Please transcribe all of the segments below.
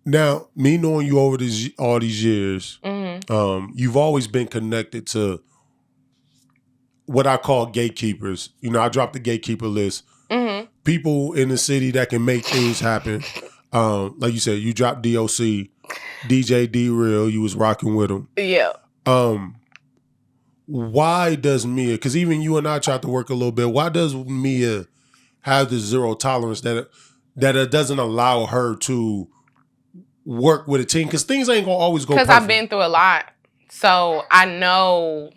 Now, me knowing you over all these years, you've always been connected to what I call gatekeepers. You know, I dropped the gatekeeper list. People in the city that can make things happen. Like you said, you dropped DOC, DJ D-Real, you was rocking with him. Yeah. Why does Mia, because even you and I tried to work a little bit, why does Mia have this zero tolerance that it doesn't allow her to work with a team? Because things ain't going to always go perfect. Because I've been through a lot. So I know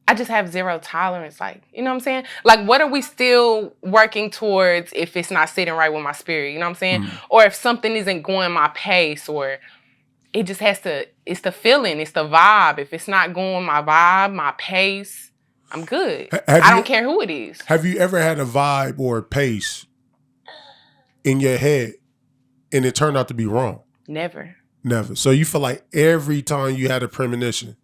I just have zero tolerance. Like, you know what I'm saying? Like, what are we still working towards if it's not sitting right with my spirit? You know what I'm saying? Or if something isn't going my pace, or it just has to, it's the feeling, it's the vibe. If it's not going my vibe, my pace, I'm good. I don't care who it is. Have you ever had a vibe or a pace in your head and it turned out to be wrong? Never. So you feel like every time you had a premonition?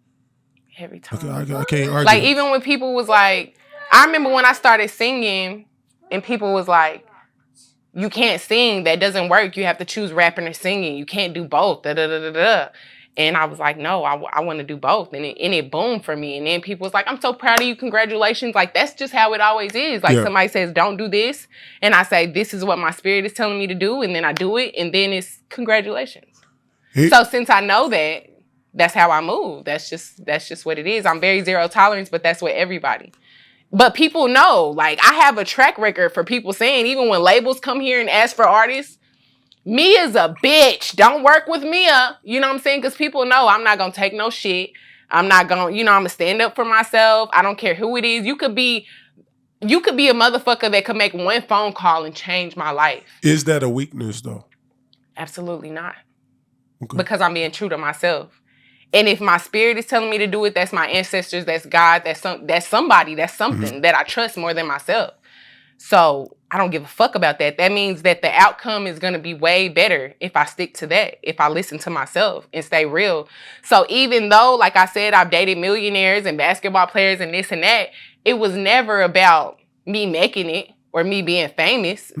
Every time. Okay, I can't argue. Like, even when people was like, I remember when I started singing and people was like, you can't sing, that doesn't work. You have to choose rapping or singing. You can't do both. Da, da, da, da, da. And I was like, no, I want to do both. And it boomed for me. And then people was like, I'm so proud of you. Congratulations. Like, that's just how it always is. Like, somebody says, don't do this. And I say, this is what my spirit is telling me to do. And then I do it. And then it's congratulations. So since I know that, that's how I move. That's just what it is. I'm very zero tolerance, but that's what everybody. But people know, like, I have a track record for people saying, even when labels come here and ask for artists, Mia's a bitch. Don't work with Mia. You know what I'm saying? Because people know I'm not going to take no shit. I'm not going to, I'm going to stand up for myself. I don't care who it is. You could be a motherfucker that could make one phone call and change my life. Is that a weakness, though? Absolutely not. Okay. Because I'm being true to myself. And if my spirit is telling me to do it, that's my ancestors, that's God, that's somebody, that's something that I trust more than myself. So I don't give a fuck about that. That means that the outcome is going to be way better if I stick to that, if I listen to myself and stay real. So even though, like I said, I've dated millionaires and basketball players and this and that, it was never about me making it or me being famous.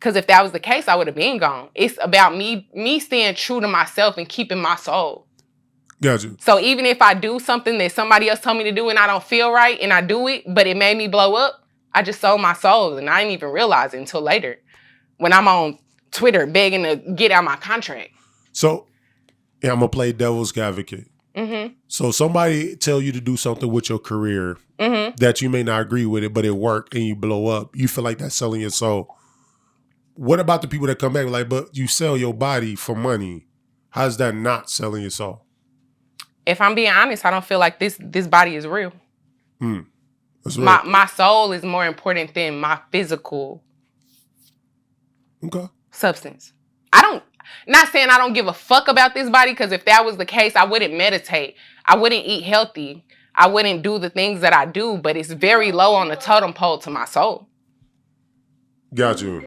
Because if that was the case, I would have been gone. It's about me staying true to myself and keeping my soul. Gotcha. So even if I do something that somebody else told me to do and I don't feel right and I do it, but it made me blow up, I just sold my soul and I didn't even realize it until later when I'm on Twitter begging to get out my contract. So, I'm going to play devil's advocate. So somebody tell you to do something with your career that you may not agree with it, but it worked and you blow up. You feel like that's selling your soul. What about the people that come back like, but you sell your body for money? How's that not selling your soul? If I'm being honest, I don't feel like this body is real. That's real. My soul is more important than my physical substance. Not saying I don't give a fuck about this body, because if that was the case, I wouldn't meditate. I wouldn't eat healthy. I wouldn't do the things that I do, but it's very low on the totem pole to my soul. Got you.